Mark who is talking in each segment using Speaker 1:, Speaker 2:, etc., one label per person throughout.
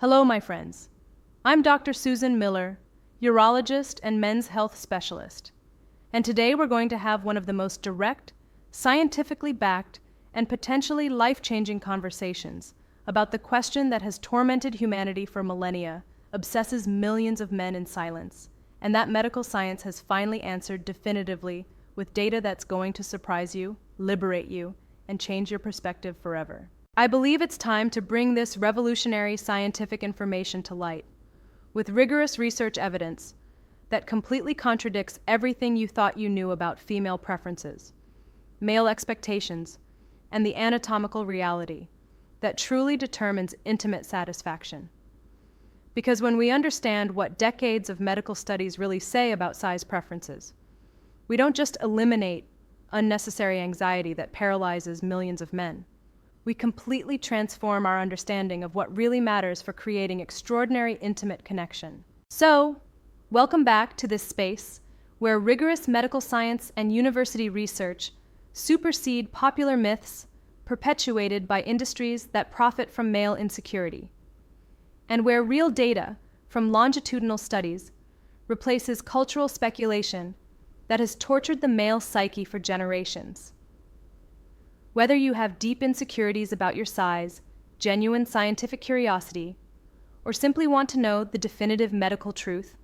Speaker 1: Hello, my friends. I'm Dr. Susan Miller, urologist and men's health specialist. And today we're going to have one of the most direct, scientifically backed, and potentially life-changing conversations about the question that has tormented humanity for millennia, obsesses millions of men in silence, and that medical science has finally answered definitively with data that's going to surprise you, liberate you, and change your perspective forever. I believe it's time to bring this revolutionary scientific information to light, with rigorous research evidence that completely contradicts everything you thought you knew about female preferences, male expectations, and the anatomical reality that truly determines intimate satisfaction. Because when we understand what decades of medical studies really say about size preferences, we don't just eliminate unnecessary anxiety that paralyzes millions of men. We completely transform our understanding of what really matters for creating extraordinary intimate connection. So, welcome back to this space where rigorous medical science and university research supersede popular myths perpetuated by industries that profit from male insecurity, and where real data from longitudinal studies replaces cultural speculation that has tortured the male psyche for generations. Whether you have deep insecurities about your size, genuine scientific curiosity, or simply want to know the definitive medical truth,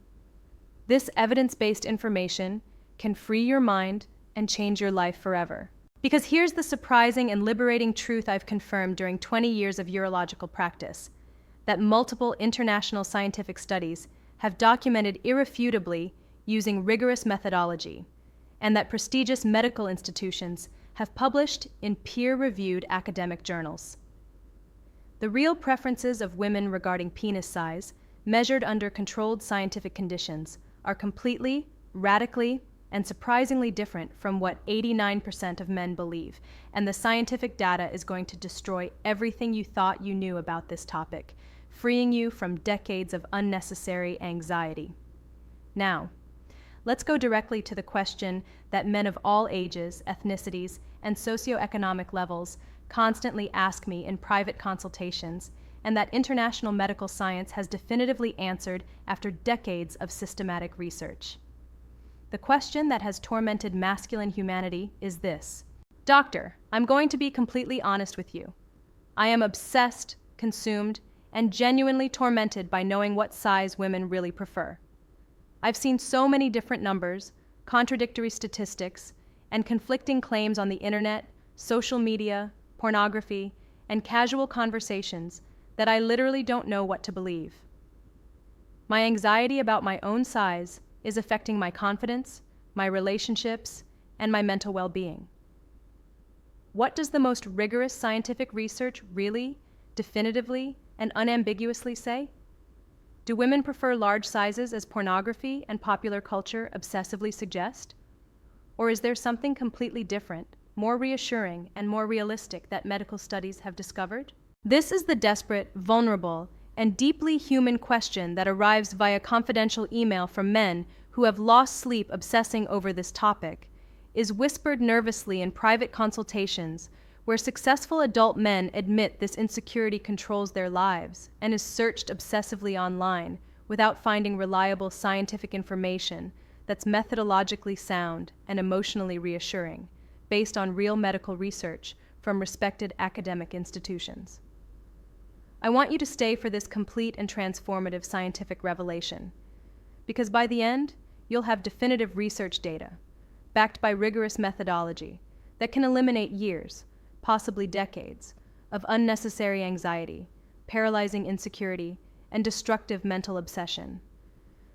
Speaker 1: this evidence-based information can free your mind and change your life forever. Because here's the surprising and liberating truth I've confirmed during 20 years of urological practice, that multiple international scientific studies have documented irrefutably using rigorous methodology, and that prestigious medical institutions have published in peer-reviewed academic journals. The real preferences of women regarding penis size, measured under controlled scientific conditions, are completely, radically, and surprisingly different from what 89% of men believe, and the scientific data is going to destroy everything you thought you knew about this topic, freeing you from decades of unnecessary anxiety. Now, let's go directly to the question that men of all ages, ethnicities, and socioeconomic levels constantly ask me in private consultations, and that international medical science has definitively answered after decades of systematic research. The question that has tormented masculine humanity is this: Doctor, I'm going to be completely honest with you. I am obsessed, consumed, and genuinely tormented by knowing what size women really prefer. I've seen so many different numbers, contradictory statistics, and conflicting claims on the internet, social media, pornography, and casual conversations that I literally don't know what to believe. My anxiety about my own size is affecting my confidence, my relationships, and my mental well-being. What does the most rigorous scientific research really, definitively, and unambiguously say? Do women prefer large sizes as pornography and popular culture obsessively suggest? Or is there something completely different, more reassuring, and more realistic that medical studies have discovered? This is the desperate, vulnerable, and deeply human question that arrives via confidential email from men who have lost sleep obsessing over this topic, is whispered nervously in private consultations where successful adult men admit this insecurity controls their lives, and is searched obsessively online without finding reliable scientific information that's methodologically sound and emotionally reassuring, based on real medical research from respected academic institutions. I want you to stay for this complete and transformative scientific revelation, because by the end, you'll have definitive research data, backed by rigorous methodology, that can eliminate years, possibly decades, of unnecessary anxiety, paralyzing insecurity, and destructive mental obsession,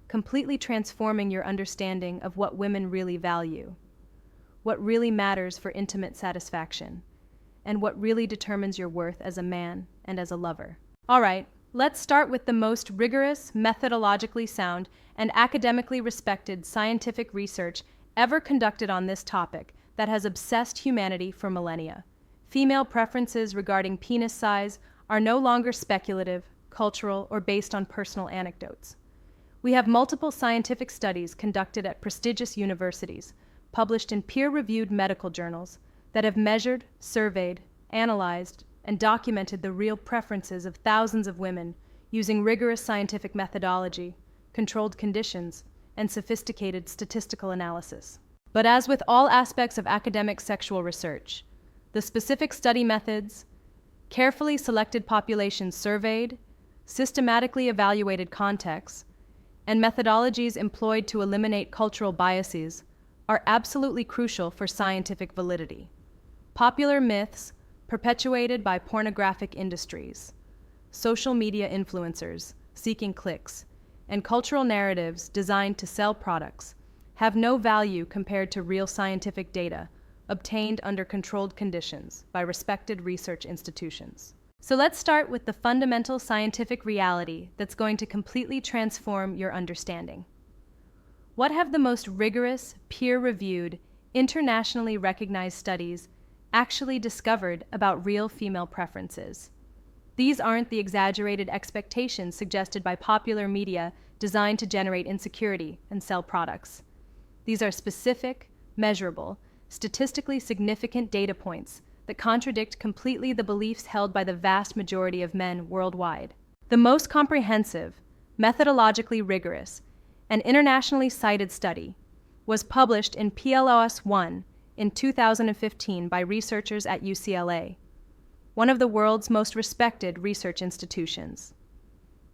Speaker 1: completely transforming your understanding of what women really value, what really matters for intimate satisfaction, and what really determines your worth as a man and as a lover. All right, let's start with the most rigorous, methodologically sound, and academically respected scientific research ever conducted on this topic that has obsessed humanity for millennia. Female preferences regarding penis size are no longer speculative, cultural, or based on personal anecdotes. We have multiple scientific studies conducted at prestigious universities, published in peer-reviewed medical journals, that have measured, surveyed, analyzed, and documented the real preferences of thousands of women using rigorous scientific methodology, controlled conditions, and sophisticated statistical analysis. But as with all aspects of academic sexual research, the specific study methods, carefully selected populations surveyed, systematically evaluated contexts, and methodologies employed to eliminate cultural biases are absolutely crucial for scientific validity. Popular myths perpetuated by pornographic industries, social media influencers seeking clicks, and cultural narratives designed to sell products have no value compared to real scientific data obtained under controlled conditions by respected research institutions. So let's start with the fundamental scientific reality that's going to completely transform your understanding. What have the most rigorous, peer-reviewed, internationally recognized studies actually discovered about real female preferences? These aren't the exaggerated expectations suggested by popular media designed to generate insecurity and sell products. These are specific, measurable, statistically significant data points that contradict completely the beliefs held by the vast majority of men worldwide. The most comprehensive, methodologically rigorous, and internationally cited study was published in PLOS 1 in 2015 by researchers at UCLA, one of the world's most respected research institutions.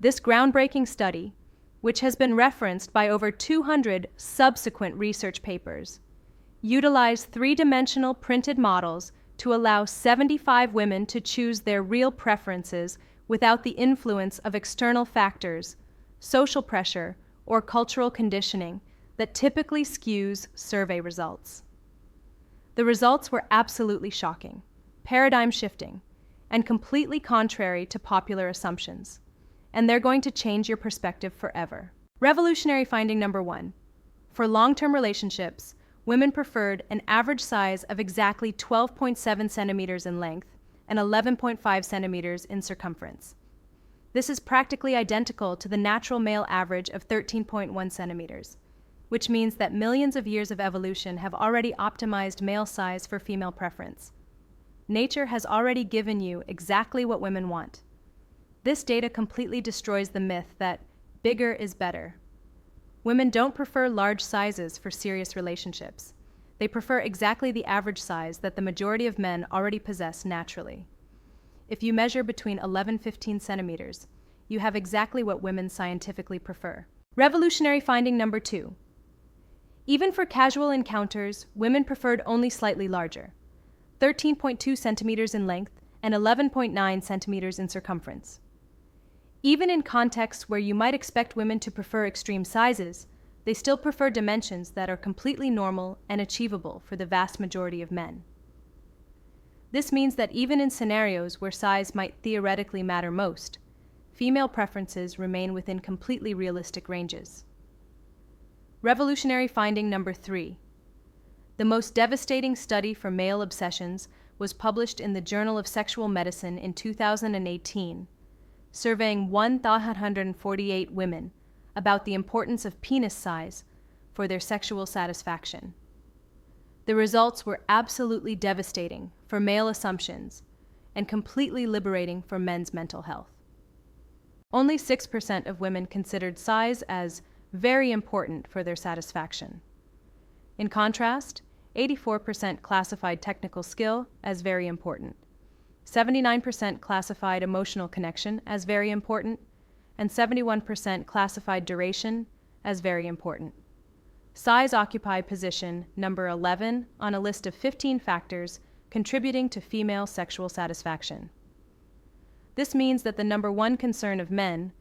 Speaker 1: This groundbreaking study, which has been referenced by over 200 subsequent research papers, utilized three-dimensional printed models to allow 75 women to choose their real preferences without the influence of external factors, social pressure, or cultural conditioning that typically skews survey results. The results were absolutely shocking, paradigm-shifting, and completely contrary to popular assumptions, and they're going to change your perspective forever. Revolutionary finding number 1. For long-term relationships, women preferred an average size of exactly 12.7 centimeters in length and 11.5 centimeters in circumference. This is practically identical to the natural male average of 13.1 centimeters, which means that millions of years of evolution have already optimized male size for female preference. Nature has already given you exactly what women want. This data completely destroys the myth that bigger is better. Women don't prefer large sizes for serious relationships. They prefer exactly the average size that the majority of men already possess naturally. If you measure between 11-15 centimeters, you have exactly what women scientifically prefer. Revolutionary finding number 2. Even for casual encounters, women preferred only slightly larger, 13.2 centimeters in length and 11.9 centimeters in circumference. Even in contexts where you might expect women to prefer extreme sizes, they still prefer dimensions that are completely normal and achievable for the vast majority of men. This means that even in scenarios where size might theoretically matter most, female preferences remain within completely realistic ranges. Revolutionary finding number 3. The most devastating study for male obsessions was published in the Journal of Sexual Medicine in 2018, surveying 1,148 women about the importance of penis size for their sexual satisfaction. The results were absolutely devastating for male assumptions and completely liberating for men's mental health. Only 6% of women considered size as very important for their satisfaction. In contrast, 84% classified technical skill as very important, 79% classified emotional connection as very important, and 71% classified duration as very important. Size occupied position number 11 on a list of 15 factors contributing to female sexual satisfaction. This means that the number 1 concern of men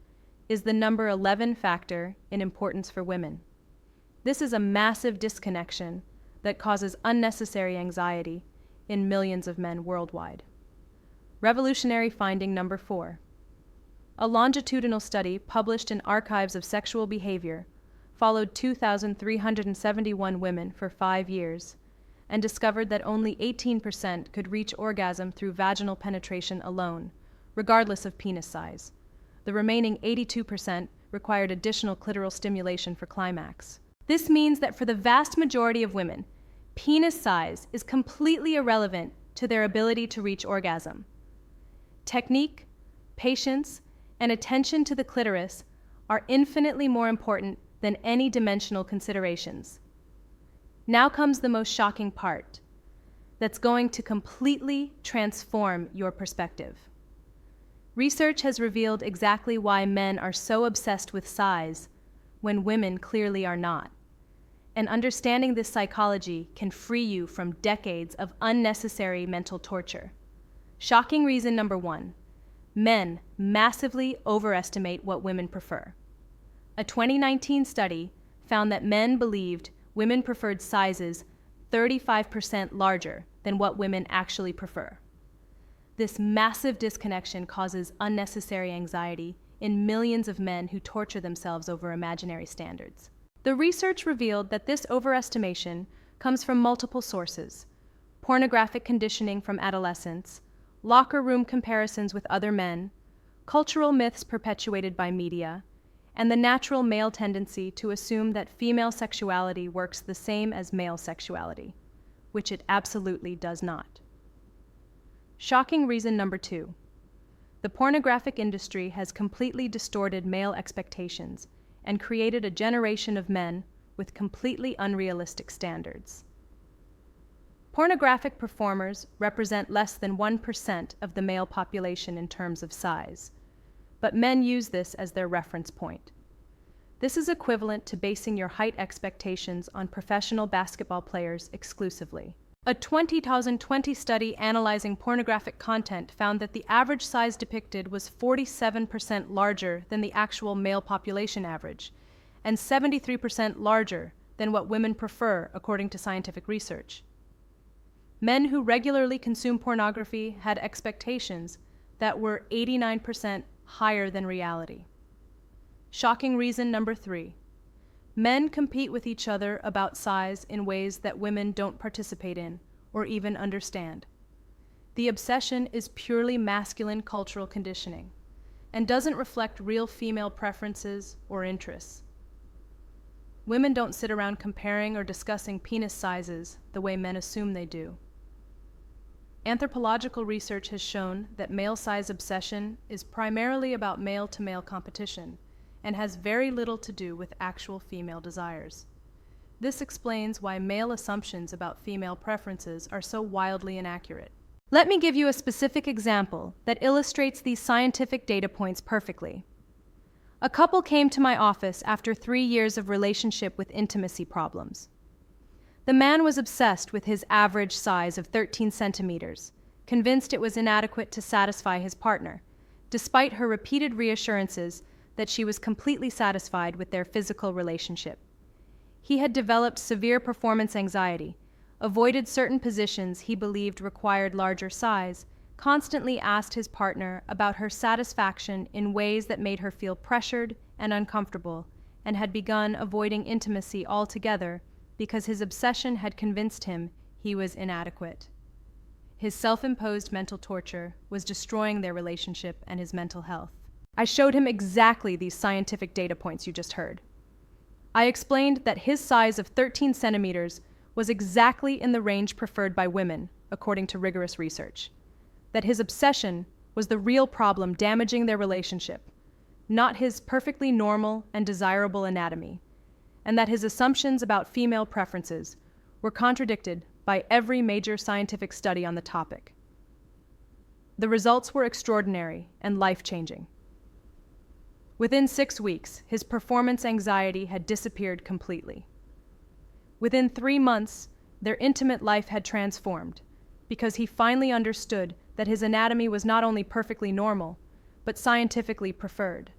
Speaker 1: is the number 11 factor in importance for women. This is a massive disconnection that causes unnecessary anxiety in millions of men worldwide. Revolutionary finding number 4. A longitudinal study published in Archives of Sexual Behavior followed 2,371 women for 5 years and discovered that only 18% could reach orgasm through vaginal penetration alone, regardless of penis size. The remaining 82% required additional clitoral stimulation for climax. This means that for the vast majority of women, penis size is completely irrelevant to their ability to reach orgasm. Technique, patience, and attention to the clitoris are infinitely more important than any dimensional considerations. Now comes the most shocking part that's going to completely transform your perspective. Research has revealed exactly why men are so obsessed with size when women clearly are not. And understanding this psychology can free you from decades of unnecessary mental torture. Shocking reason number 1. Men massively overestimate what women prefer. A 2019 study found that men believed women preferred sizes 35% larger than what women actually prefer. This massive disconnection causes unnecessary anxiety in millions of men who torture themselves over imaginary standards. The research revealed that this overestimation comes from multiple sources: pornographic conditioning from adolescence, locker room comparisons with other men, cultural myths perpetuated by media, and the natural male tendency to assume that female sexuality works the same as male sexuality, which it absolutely does not. Shocking reason number 2. The pornographic industry has completely distorted male expectations and created a generation of men with completely unrealistic standards. Pornographic performers represent less than 1% of the male population in terms of size, but men use this as their reference point. This is equivalent to basing your height expectations on professional basketball players exclusively. A 2020 study analyzing pornographic content found that the average size depicted was 47% larger than the actual male population average, and 73% larger than what women prefer, according to scientific research. Men who regularly consume pornography had expectations that were 89% higher than reality. Shocking reason number 3. Men compete with each other about size in ways that women don't participate in or even understand. The obsession is purely masculine cultural conditioning and doesn't reflect real female preferences or interests. Women don't sit around comparing or discussing penis sizes the way men assume they do. Anthropological research has shown that male size obsession is primarily about male-to-male competition and has very little to do with actual female desires. This explains why male assumptions about female preferences are so wildly inaccurate. Let me give you a specific example that illustrates these scientific data points perfectly. A couple came to my office after 3 years of relationship with intimacy problems. The man was obsessed with his average size of 13 centimeters, convinced it was inadequate to satisfy his partner, despite her repeated reassurances that she was completely satisfied with their physical relationship. He had developed severe performance anxiety, avoided certain positions he believed required larger size, constantly asked his partner about her satisfaction in ways that made her feel pressured and uncomfortable, and had begun avoiding intimacy altogether because his obsession had convinced him he was inadequate. His self-imposed mental torture was destroying their relationship and his mental health. I showed him exactly these scientific data points you just heard. I explained that his size of 13 centimeters was exactly in the range preferred by women, according to rigorous research. That his obsession was the real problem damaging their relationship, not his perfectly normal and desirable anatomy, and that his assumptions about female preferences were contradicted by every major scientific study on the topic. The results were extraordinary and life-changing. Within 6 weeks, his performance anxiety had disappeared completely. Within 3 months, their intimate life had transformed because he finally understood that his anatomy was not only perfectly normal, but scientifically preferred.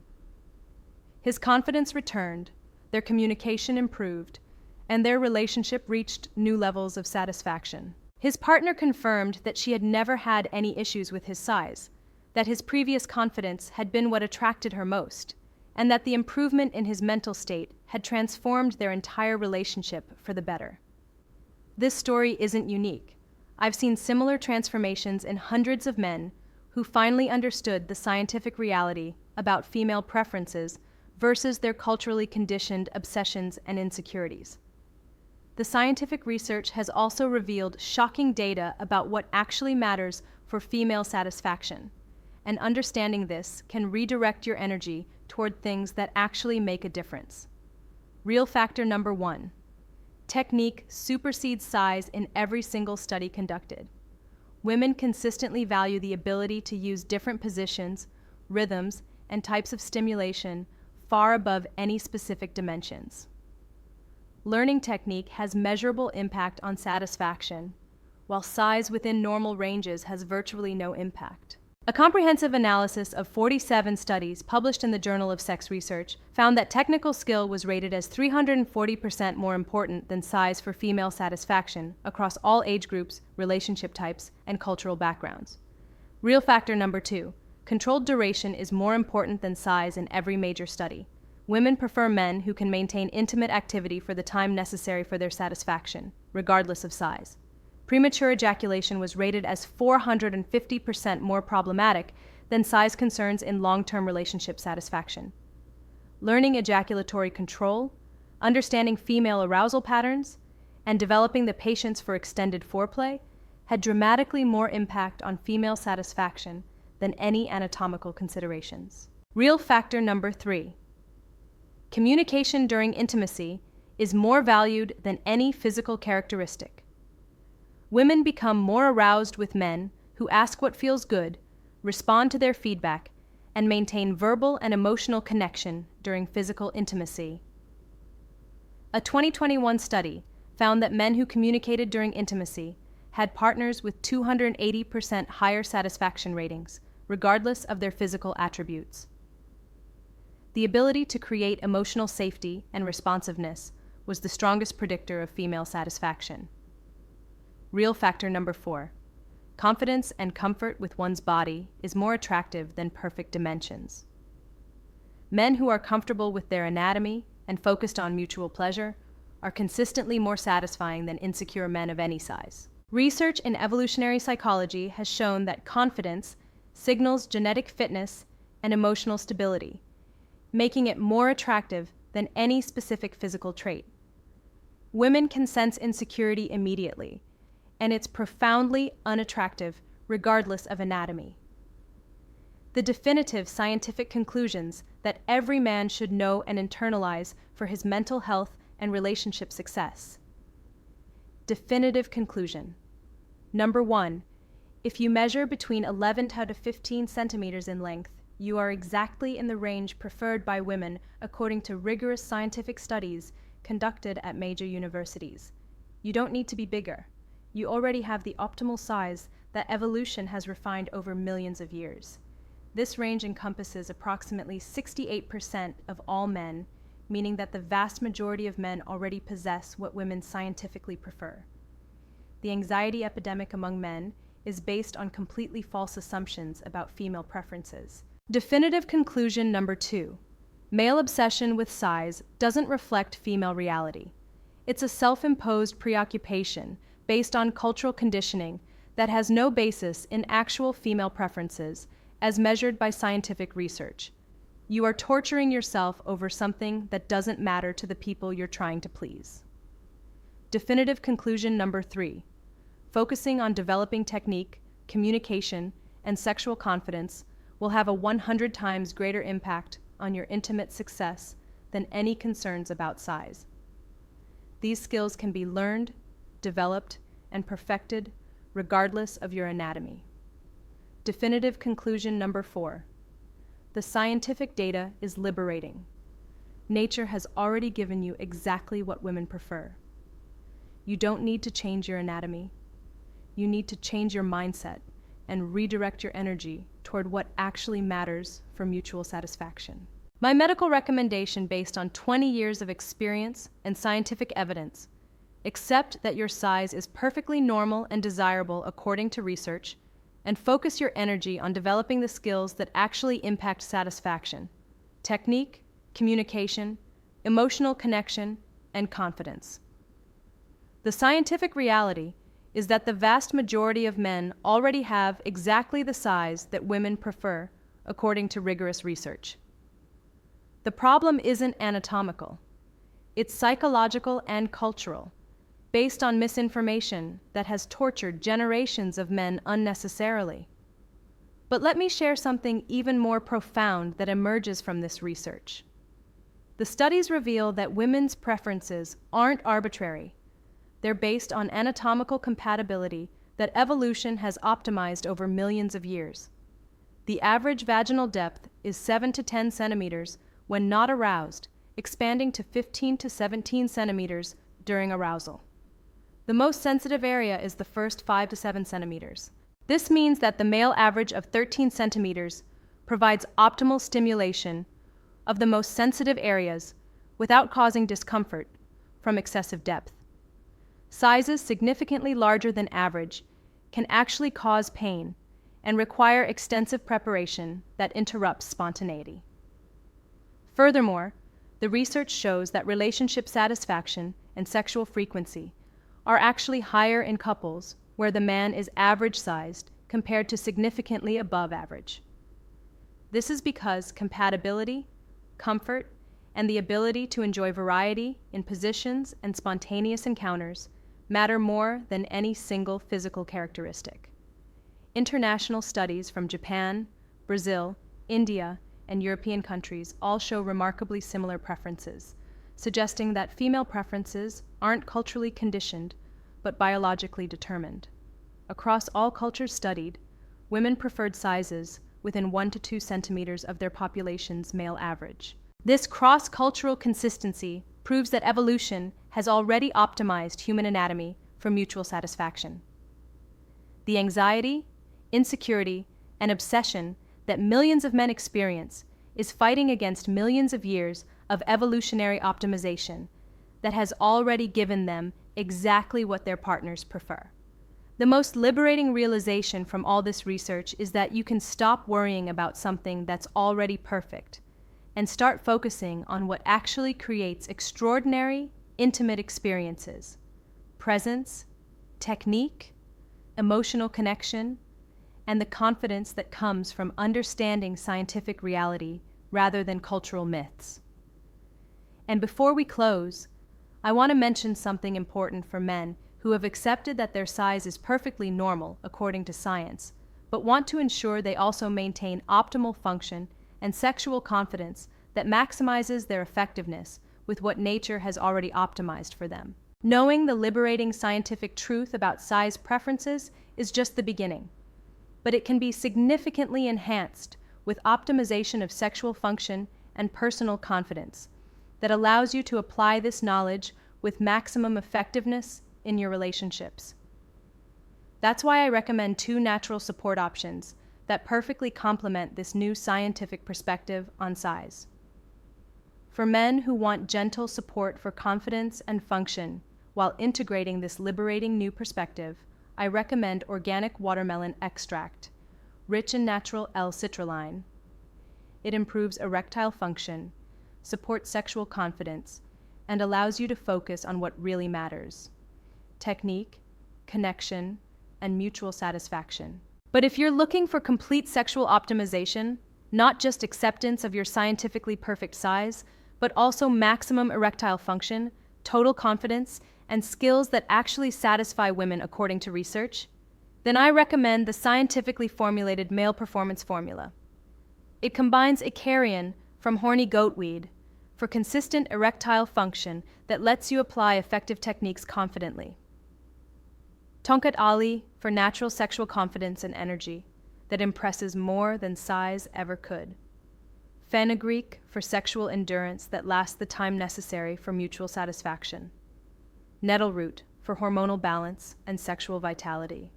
Speaker 1: His confidence returned, their communication improved, and their relationship reached new levels of satisfaction. His partner confirmed that she had never had any issues with his size, that his previous confidence had been what attracted her most, and that the improvement in his mental state had transformed their entire relationship for the better. This story isn't unique. I've seen similar transformations in hundreds of men who finally understood the scientific reality about female preferences versus their culturally conditioned obsessions and insecurities. The scientific research has also revealed shocking data about what actually matters for female satisfaction, and understanding this can redirect your energy toward things that actually make a difference. Real factor number 1. Technique supersedes size in every single study conducted. Women consistently value the ability to use different positions, rhythms, and types of stimulation far above any specific dimensions. Learning technique has measurable impact on satisfaction, while size within normal ranges has virtually no impact. A comprehensive analysis of 47 studies published in the Journal of Sex Research found that technical skill was rated as 340% more important than size for female satisfaction across all age groups, relationship types, and cultural backgrounds. Real factor number 2. Controlled duration is more important than size in every major study. Women prefer men who can maintain intimate activity for the time necessary for their satisfaction, regardless of size. Premature ejaculation was rated as 450% more problematic than size concerns in long-term relationship satisfaction. Learning ejaculatory control, understanding female arousal patterns, and developing the patience for extended foreplay had dramatically more impact on female satisfaction than any anatomical considerations. Real factor number 3. Communication during intimacy is more valued than any physical characteristic. Women become more aroused with men who ask what feels good, respond to their feedback, and maintain verbal and emotional connection during physical intimacy. A 2021 study found that men who communicated during intimacy had partners with 280% higher satisfaction ratings, regardless of their physical attributes. The ability to create emotional safety and responsiveness was the strongest predictor of female satisfaction. Real factor number 4. Confidence and comfort with one's body is more attractive than perfect dimensions. Men who are comfortable with their anatomy and focused on mutual pleasure are consistently more satisfying than insecure men of any size. Research in evolutionary psychology has shown that confidence signals genetic fitness and emotional stability, making it more attractive than any specific physical trait. Women can sense insecurity immediately, and it's profoundly unattractive regardless of anatomy. The definitive scientific conclusions that every man should know and internalize for his mental health and relationship success. Definitive conclusion. Number 1, if you measure between 11 to 15 centimeters in length, you are exactly in the range preferred by women according to rigorous scientific studies conducted at major universities. You don't need to be bigger. You already have the optimal size that evolution has refined over millions of years. This range encompasses approximately 68% of all men, meaning that the vast majority of men already possess what women scientifically prefer. The anxiety epidemic among men is based on completely false assumptions about female preferences. Definitive conclusion number 2. Male obsession with size doesn't reflect female reality. It's a self-imposed preoccupation based on cultural conditioning that has no basis in actual female preferences as measured by scientific research. You are torturing yourself over something that doesn't matter to the people you're trying to please. Definitive conclusion number 3. Focusing on developing technique, communication, and sexual confidence will have a 100 times greater impact on your intimate success than any concerns about size. These skills can be learned, developed, and perfected regardless of your anatomy. Definitive conclusion number 4. The scientific data is liberating. Nature has already given you exactly what women prefer. You don't need to change your anatomy. You need to change your mindset and redirect your energy toward what actually matters for mutual satisfaction. My medical recommendation based on 20 years of experience and scientific evidence: accept that your size is perfectly normal and desirable according to research, and focus your energy on developing the skills that actually impact satisfaction: technique, communication, emotional connection, and confidence. The scientific reality is that the vast majority of men already have exactly the size that women prefer, according to rigorous research. The problem isn't anatomical. It's psychological and cultural, based on misinformation that has tortured generations of men unnecessarily. But let me share something even more profound that emerges from this research. The studies reveal that women's preferences aren't arbitrary. They're based on anatomical compatibility that evolution has optimized over millions of years. The average vaginal depth is 7 to 10 centimeters when not aroused, expanding to 15 to 17 centimeters during arousal. The most sensitive area is the first 5 to 7 centimeters. This means that the male average of 13 centimeters provides optimal stimulation of the most sensitive areas without causing discomfort from excessive depth. Sizes significantly larger than average can actually cause pain and require extensive preparation that interrupts spontaneity. Furthermore, the research shows that relationship satisfaction and sexual frequency are actually higher in couples where the man is average-sized compared to significantly above average. This is because compatibility, comfort, and the ability to enjoy variety in positions and spontaneous encounters matter more than any single physical characteristic. International studies from Japan, Brazil, India, and European countries all show remarkably similar preferences, suggesting that female preferences aren't culturally conditioned, but biologically determined. Across all cultures studied, women preferred sizes within 1 to 2 centimeters of their population's male average. This cross-cultural consistency proves that evolution has already optimized human anatomy for mutual satisfaction. The anxiety, insecurity, and obsession that millions of men experience is fighting against millions of years of evolutionary optimization that has already given them exactly what their partners prefer. The most liberating realization from all this research is that you can stop worrying about something that's already perfect and start focusing on what actually creates extraordinary, intimate experiences: presence, technique, emotional connection, and the confidence that comes from understanding scientific reality rather than cultural myths. And before we close, I want to mention something important for men who have accepted that their size is perfectly normal according to science, but want to ensure they also maintain optimal function and sexual confidence that maximizes their effectiveness with what nature has already optimized for them. Knowing the liberating scientific truth about size preferences is just the beginning, but it can be significantly enhanced with optimization of sexual function and personal confidence that allows you to apply this knowledge with maximum effectiveness in your relationships. That's why I recommend 2 natural support options that perfectly complement this new scientific perspective on size. For men who want gentle support for confidence and function while integrating this liberating new perspective, I recommend organic watermelon extract, rich in natural L-citrulline. It improves erectile function, supports sexual confidence, and allows you to focus on what really matters: technique, connection, and mutual satisfaction. But if you're looking for complete sexual optimization, not just acceptance of your scientifically perfect size, but also maximum erectile function, total confidence, and skills that actually satisfy women according to research, then I recommend the scientifically formulated male performance formula. It combines Icarian from horny goatweed for consistent erectile function that lets you apply effective techniques confidently. Tonkat Ali for natural sexual confidence and energy that impresses more than size ever could. Fenugreek for sexual endurance that lasts the time necessary for mutual satisfaction. Nettle root for hormonal balance and sexual vitality.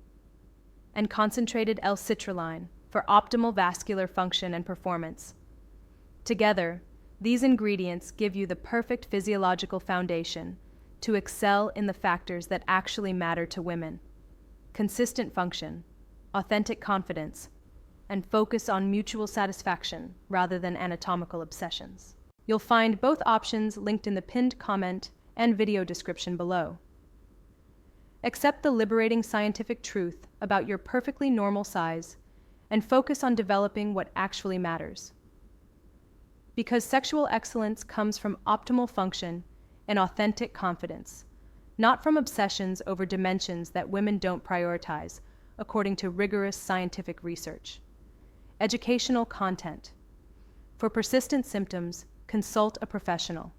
Speaker 1: And concentrated L-citrulline for optimal vascular function and performance. Together, these ingredients give you the perfect physiological foundation to excel in the factors that actually matter to women: consistent function, authentic confidence, and focus on mutual satisfaction rather than anatomical obsessions. You'll find both options linked in the pinned comment and video description below. Accept the liberating scientific truth about your perfectly normal size and focus on developing what actually matters. Because sexual excellence comes from optimal function and authentic confidence, not from obsessions over dimensions that women don't prioritize, according to rigorous scientific research. educational content. For persistent symptoms, consult a professional.